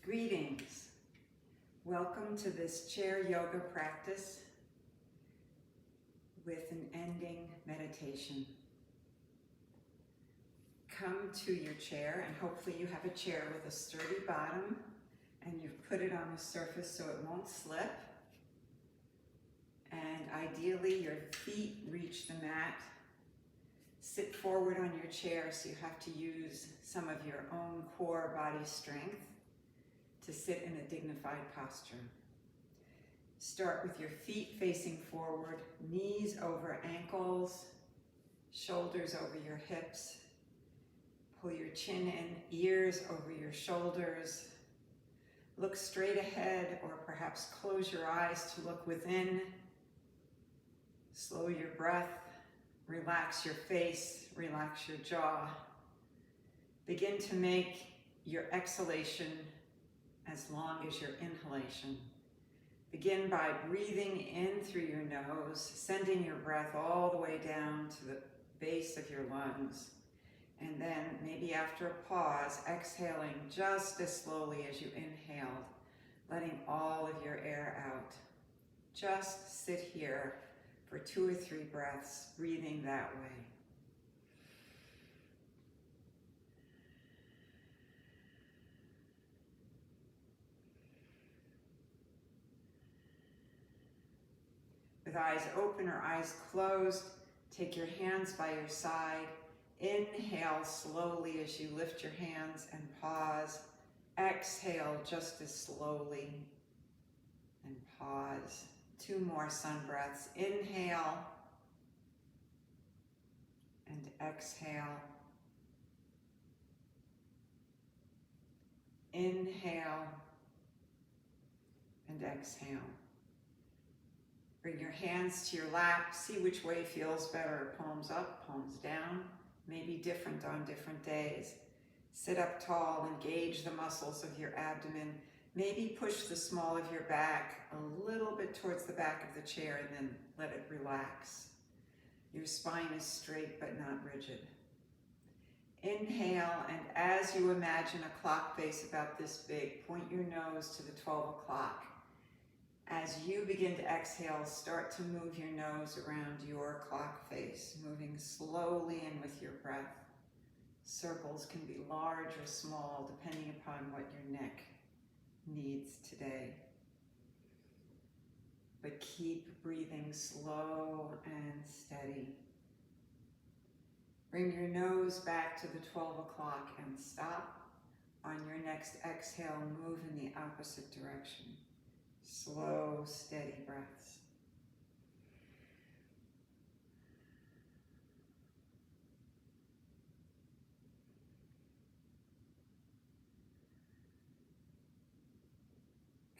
Greetings. Welcome to this chair yoga practice with an ending meditation. Come to your chair, and hopefully you have a chair with a sturdy bottom and you've put it on a surface so it won't slip. And ideally your feet reach the mat. Sit forward on your chair so you have to use some of your own core body strength to sit in a dignified posture. Start with your feet facing forward, knees over ankles, shoulders over your hips. Pull your chin in, ears over your shoulders. Look straight ahead, or perhaps close your eyes to look within. Slow your breath, relax your face, relax your jaw. Begin to make your exhalation as long as your inhalation. Begin by breathing in through your nose, sending your breath all the way down to the base of your lungs. And then, maybe after a pause, exhaling just as slowly as you inhaled, letting all of your air out. Just sit here for 2 or 3 breaths, breathing that way. With eyes open or eyes closed, take your hands by your side. Inhale slowly as you lift your hands and pause. Exhale just as slowly and pause. 2 more sun breaths. Inhale and exhale. Inhale and exhale. Bring your hands to your lap. See which way feels better. Palms up, palms down. Maybe different on different days. Sit up tall, engage the muscles of your abdomen. Maybe push the small of your back a little bit towards the back of the chair and then let it relax. Your spine is straight but not rigid. Inhale, and as you imagine a clock face about this big, point your nose to the 12 o'clock. As you begin to exhale, start to move your nose around your clock face, moving slowly in with your breath. Circles can be large or small, depending upon what your neck needs today. But keep breathing slow and steady. Bring your nose back to the 12 o'clock and stop. On your next exhale, move in the opposite direction. Slow, steady breaths.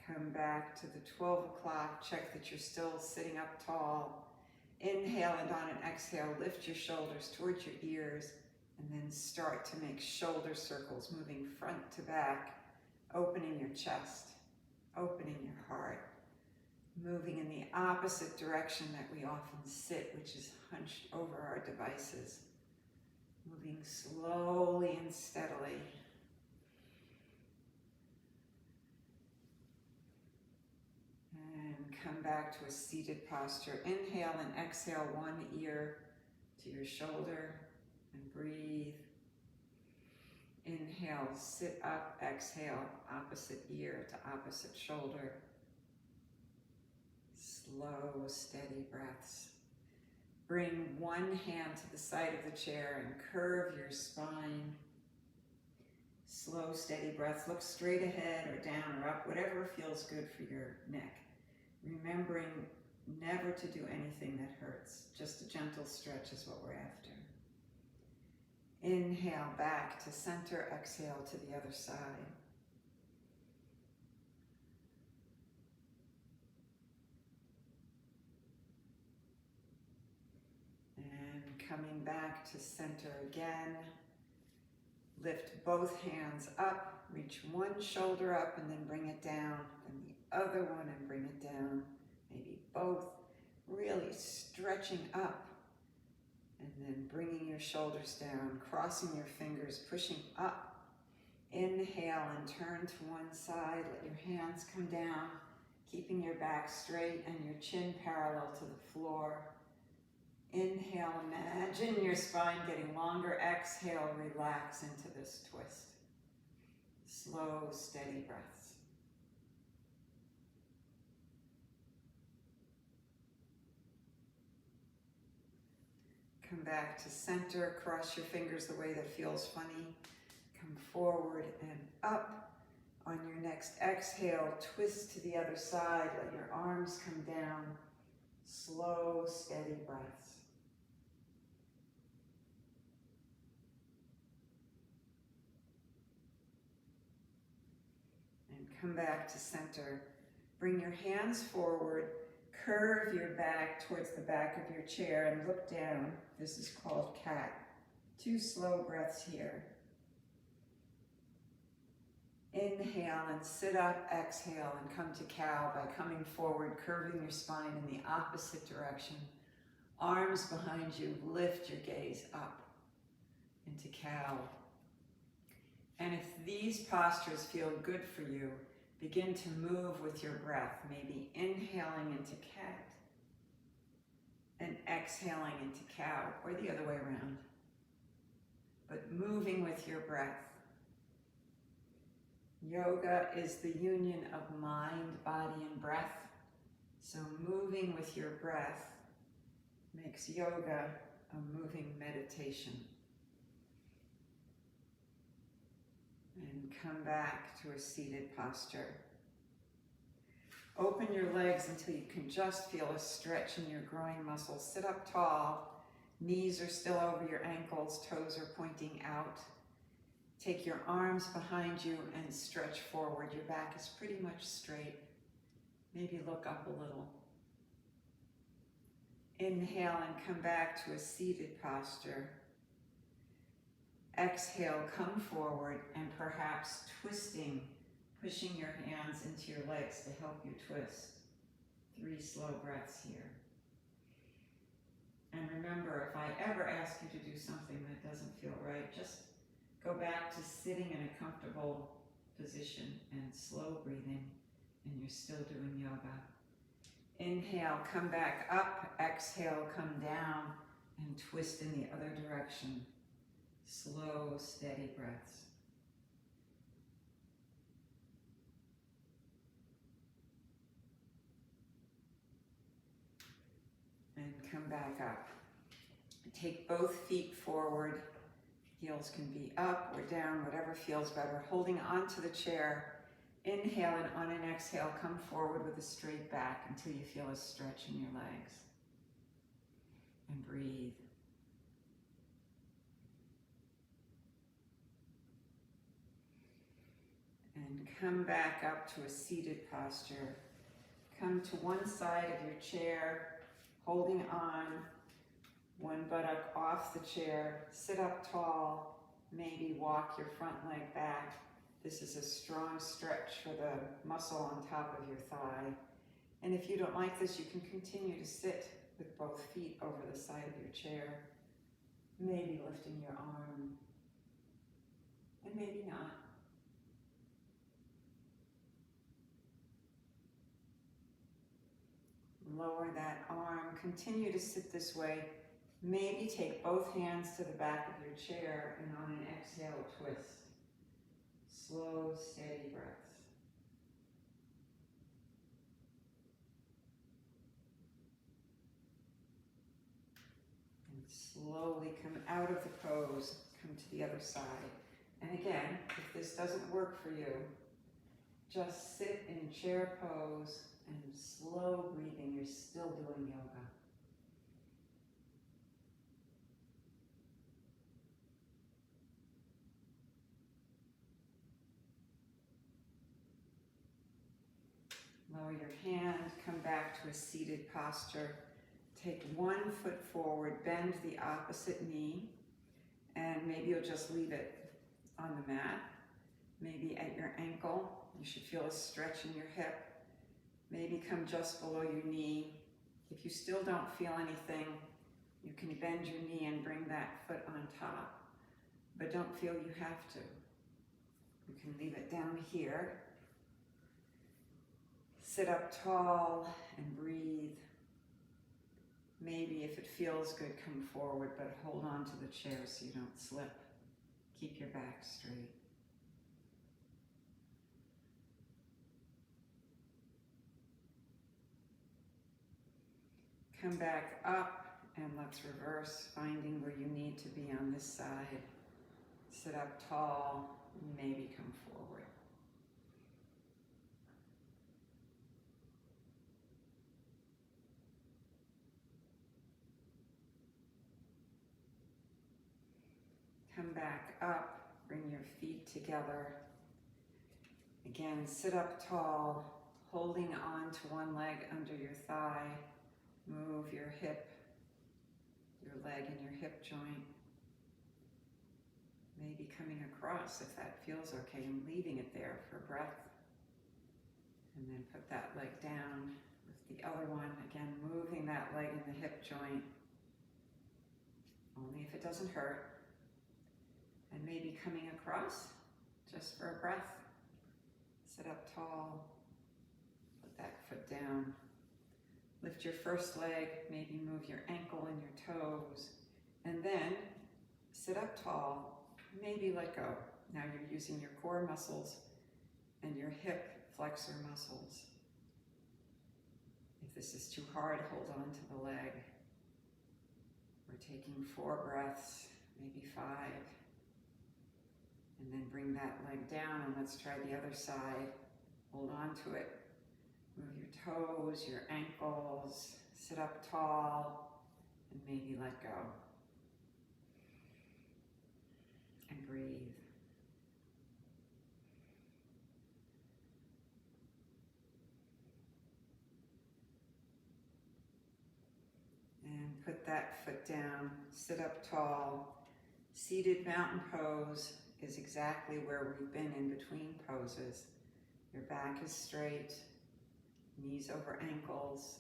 Come back to the 12 o'clock. Check that you're still sitting up tall. Inhale, and on an exhale, lift your shoulders towards your ears, and then start to make shoulder circles, moving front to back, opening your chest, opening your heart, moving in the opposite direction that we often sit, which is hunched over our devices, moving slowly and steadily. And come back to a seated posture. Inhale and exhale, one ear to your shoulder, and breathe. Inhale, sit up, exhale, opposite ear to opposite shoulder. Slow, steady breaths. Bring one hand to the side of the chair and curve your spine. Slow, steady breaths. Look straight ahead or down or up, whatever feels good for your neck. Remembering never to do anything that hurts. Just a gentle stretch is what we're after. Inhale back to center, exhale to the other side. And coming back to center again. Lift both hands up, reach one shoulder up and then bring it down, and the other one and bring it down. Maybe both, really stretching up. And then bringing your shoulders down, crossing your fingers, pushing up Inhale and turn to one side. Let your hands come down, keeping your back straight and your chin parallel to the floor. Inhale, imagine your spine getting longer. Exhale, relax into this twist. Slow, steady breaths. Come back to center. Cross your fingers the way that feels funny. Come forward and up. On your next exhale, twist to the other side. Let your arms come down. Slow, steady breaths. And come back to center. Bring your hands forward. Curve your back towards the back of your chair and look down. This is called cat. 2 slow breaths here. Inhale and sit up, exhale and come to cow by coming forward, curving your spine in the opposite direction. Arms behind you, lift your gaze up into cow. And if these postures feel good for you, begin to move with your breath, maybe inhaling into cat and exhaling into cow, or the other way around. But moving with your breath. Yoga is the union of mind, body, and breath. So moving with your breath makes yoga a moving meditation. And come back to a seated posture. Open your legs until you can just feel a stretch in your groin muscles. Sit up tall. Knees are still over your ankles, toes are pointing out. Take your arms behind you and stretch forward. Your back is pretty much straight. Maybe look up a little. Inhale and come back to a seated posture. Exhale, come forward and perhaps twisting, pushing your hands into your legs to help you twist. 3 slow breaths here. And remember, if I ever ask you to do something that doesn't feel right, just go back to sitting in a comfortable position and slow breathing, and you're still doing yoga. Inhale, come back up. Exhale, come down and twist in the other direction. Slow, steady breaths. And come back up. Take both feet forward. Heels can be up or down, whatever feels better. Holding onto the chair. Inhale, and on an exhale, come forward with a straight back until you feel a stretch in your legs. And breathe. And come back up to a seated posture. Come to one side of your chair, holding on, one buttock off the chair. Sit up tall, maybe walk your front leg back. This is a strong stretch for the muscle on top of your thigh. And if you don't like this, you can continue to sit with both feet over the side of your chair, maybe lifting your arm, and maybe not. Lower that arm, continue to sit this way. Maybe take both hands to the back of your chair and on an exhale, twist. Slow, steady breaths. And slowly come out of the pose, come to the other side. And again, if this doesn't work for you, just sit in chair pose and slow breathing. You're still doing yoga. Lower your hand, come back to a seated posture. Take one foot forward, bend the opposite knee, and maybe you'll just leave it on the mat. Maybe at your ankle, you should feel a stretch in your hip. Maybe come just below your knee. If you still don't feel anything, you can bend your knee and bring that foot on top, but don't feel you have to. You can leave it down here. Sit up tall and breathe. Maybe if it feels good, come forward, but hold on to the chair so you don't slip. Keep your back straight. Come back up and let's reverse, finding where you need to be on this side. Sit up tall, maybe come forward. Come back up, bring your feet together. Again, sit up tall, holding on to one leg under your thigh. Move your hip, your leg and your hip joint. Maybe coming across if that feels okay and leaving it there for breath. And then put that leg down with the other one. Again, moving that leg and the hip joint. Only if it doesn't hurt. And maybe coming across just for a breath. Sit up tall, put that foot down. Lift your first leg, maybe move your ankle and your toes. And then sit up tall, maybe let go. Now you're using your core muscles and your hip flexor muscles. If this is too hard, hold on to the leg. We're taking 4 breaths, maybe 5. And then bring that leg down and let's try the other side. Hold on to it. Move your toes, your ankles, sit up tall, and maybe let go. And breathe. And put that foot down, sit up tall. Seated mountain pose is exactly where we've been in between poses. Your back is straight, knees over ankles,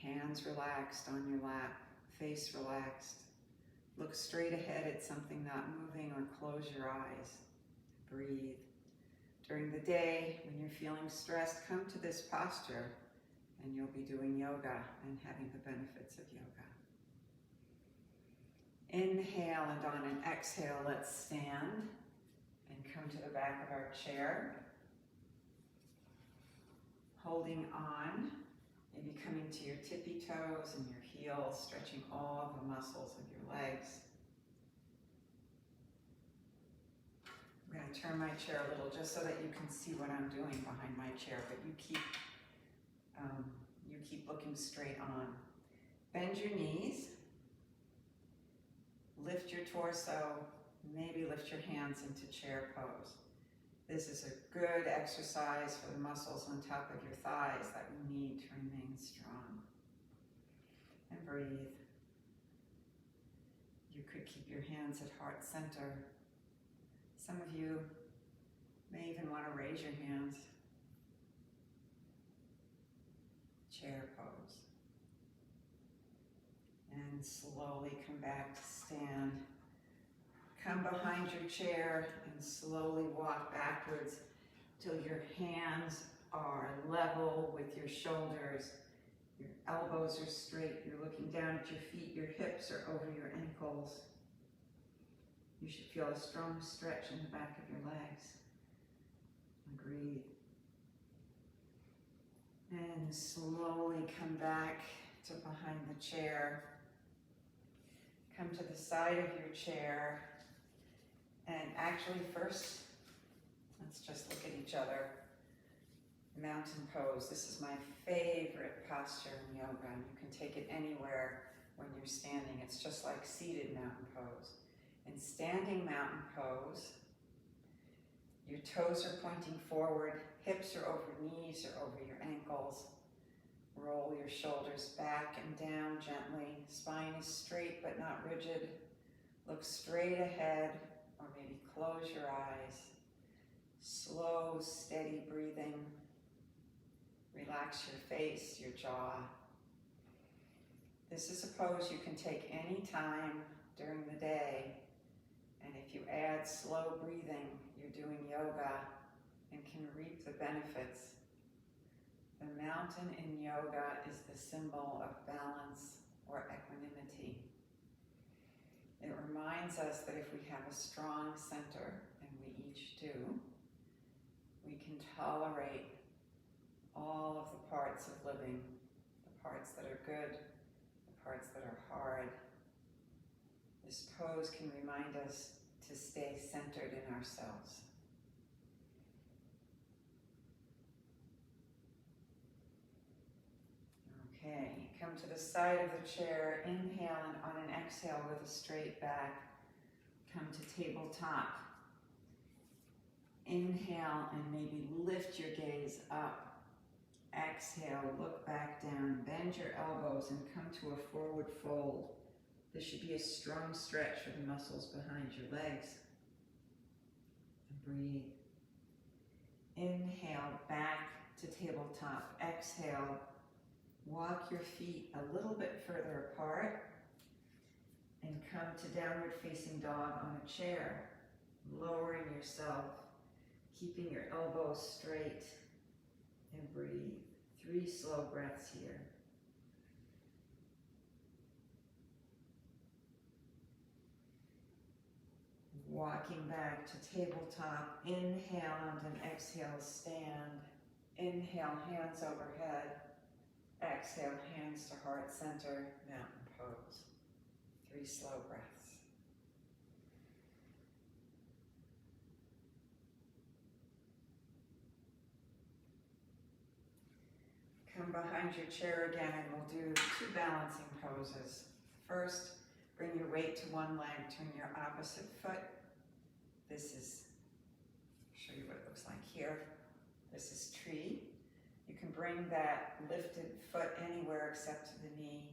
hands relaxed on your lap, face relaxed. Look straight ahead at something not moving or close your eyes. Breathe. During the day, when you're feeling stressed, come to this posture and you'll be doing yoga and having the benefits of yoga. Inhale, and on an exhale, let's stand and come to the back of our chair. Holding on, maybe coming to your tippy toes and your heels, stretching all of the muscles of your legs. I'm going to turn my chair a little just so that you can see what I'm doing behind my chair, but you keep looking straight on. Bend your knees, lift your torso, maybe lift your hands into chair pose. This is a good exercise for the muscles on top of your thighs that we need to remain strong. And breathe. You could keep your hands at heart center. Some of you may even want to raise your hands. Chair pose. And slowly come back to stand. Come behind your chair and slowly walk backwards till your hands are level with your shoulders. Your elbows are straight. You're looking down at your feet. Your hips are over your ankles. You should feel a strong stretch in the back of your legs. And breathe. And slowly come back to behind the chair. Come to the side of your chair. And actually first, let's just look at each other. Mountain pose. This is my favorite posture in yoga, and you can take it anywhere when you're standing. It's just like seated mountain pose. In standing mountain pose, your toes are pointing forward, hips are over knees or over your ankles. Roll your shoulders back and down gently. Spine is straight but not rigid. Look straight ahead, or maybe close your eyes. Slow, steady breathing. Relax your face, your jaw. This is a pose you can take any time during the day. And if you add slow breathing, you're doing yoga and can reap the benefits. The mountain in yoga is the symbol of balance or equanimity. It reminds us that if we have a strong center, and we each do, we can tolerate all of the parts of living, the parts that are good, the parts that are hard. This pose can remind us to stay centered in ourselves. Okay, come to the side of the chair, inhale, and on an exhale with a straight back, come to tabletop. Inhale and maybe lift your gaze up. Exhale, look back down, bend your elbows and come to a forward fold. This should be a strong stretch for the muscles behind your legs. And breathe. Inhale, back to tabletop. Exhale, walk your feet a little bit further apart and come to downward facing dog on a chair, lowering yourself, keeping your elbows straight, and breathe. 3 slow breaths here. Walking back to tabletop, inhale and an exhale, stand. Inhale, hands overhead. Exhale, hands to heart center, mountain pose. 3 slow breaths. Come behind your chair again and we'll do 2 balancing poses. First, bring your weight to one leg, turn your opposite foot. This is, I'll show you what it looks like here. This is tree. You can bring that lifted foot anywhere except to the knee.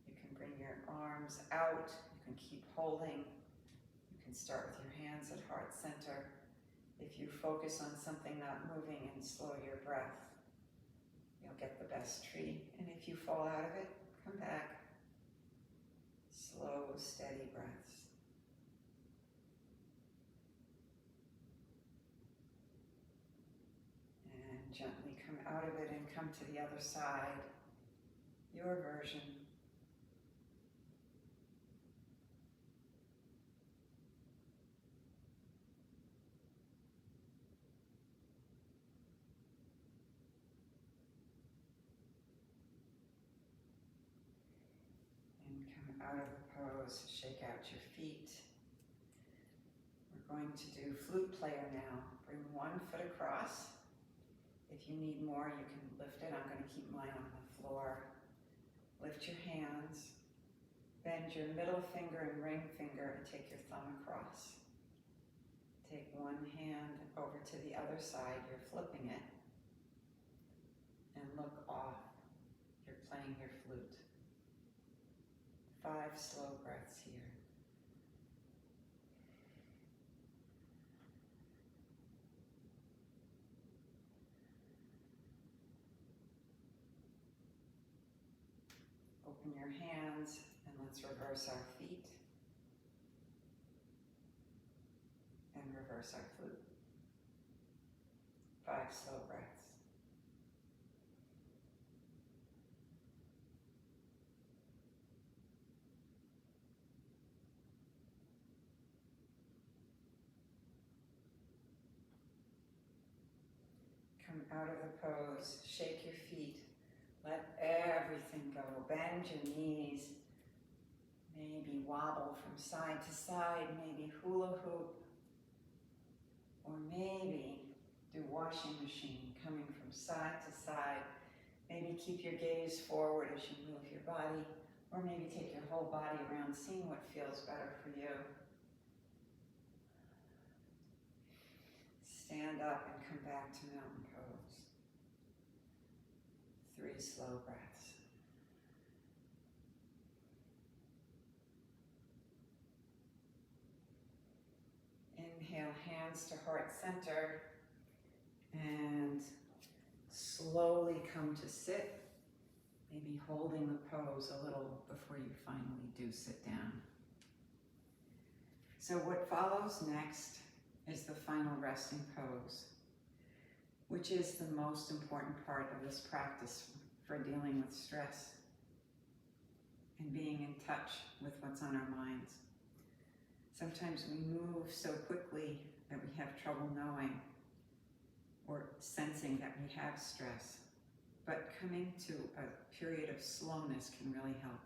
You can bring your arms out. You can keep holding. You can start with your hands at heart center. If you focus on something not moving and slow your breath, you'll get the best tree. And if you fall out of it, come back. Slow, steady breaths. And gently come out of it and come to the other side, your version. Out of the pose, shake out your feet. We're going to do flute player now. Bring one foot across. If you need more, you can lift it. I'm going to keep mine on the floor. Lift your hands. Bend your middle finger and ring finger and take your thumb across. Take one hand over to the other side. You're flipping it. And look off. You're playing your flute. 5 slow breaths here. Open your hands and let's reverse our feet and reverse our flute. 5 slow breaths. Come out of the pose, shake your feet, let everything go. Bend your knees, maybe wobble from side to side, maybe hula hoop, or maybe do washing machine, coming from side to side. Maybe keep your gaze forward as you move your body, or maybe take your whole body around, seeing what feels better for you. Stand up and come back to mountain pose. 3 slow breaths. Inhale, hands to heart center, and slowly come to sit, maybe holding the pose a little before you finally do sit down. So what follows next is the final resting pose, which is the most important part of this practice for dealing with stress and being in touch with what's on our minds. Sometimes we move so quickly that we have trouble knowing or sensing that we have stress. But coming to a period of slowness can really help.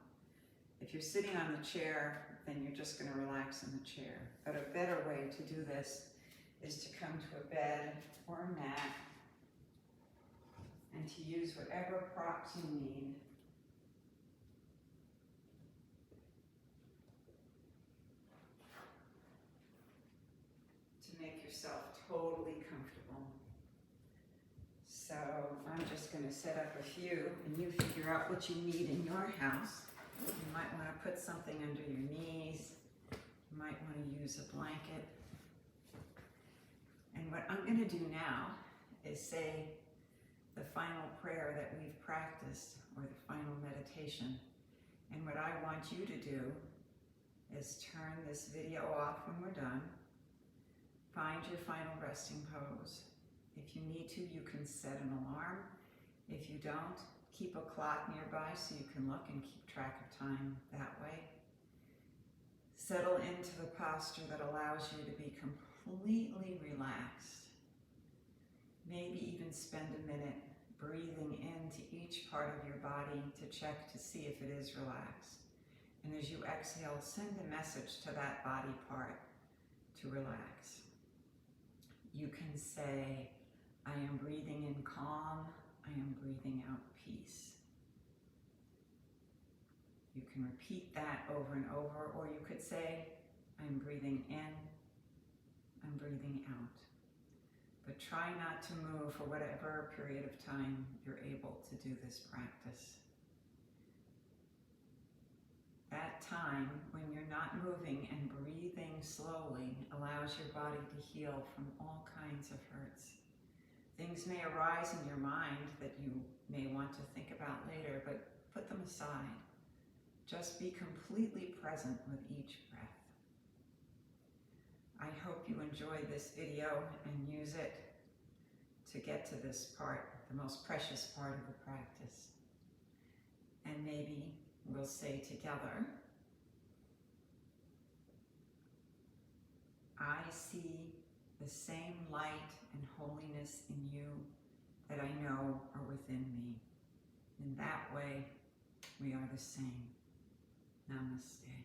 If you're sitting on the chair, then you're just going to relax in the chair. But a better way to do this is to come to a bed or a mat and to use whatever props you need. To make yourself totally comfortable. So I'm just going to set up a few and you figure out what you need in your house. You might want to put something under your knees. You might want to use a blanket. And what I'm going to do now is say the final prayer that we've practiced, or the final meditation. And what I want you to do is turn this video off when we're done. Find your final resting pose. If you need to, you can set an alarm. If you don't, keep a clock nearby so you can look and keep track of time that way. Settle into the posture that allows you to be completely relaxed. Maybe even spend a minute breathing into each part of your body to check to see if it is relaxed. And as you exhale, send a message to that body part to relax. You can say, I am breathing in calm, I am breathing out peace. You can repeat that over and over, or you could say, I'm breathing in, I'm breathing out. But try not to move for whatever period of time you're able to do this practice. That time when you're not moving and breathing slowly allows your body to heal from all kinds of hurts. Things may arise in your mind that you may want to think about later, but put them aside. Just be completely present with each breath. I hope you enjoyed this video and use it to get to this part, the most precious part of the practice. And maybe we'll say together, I see the same light and holiness in you that I know are within me. In that way, we are the same. Namaste.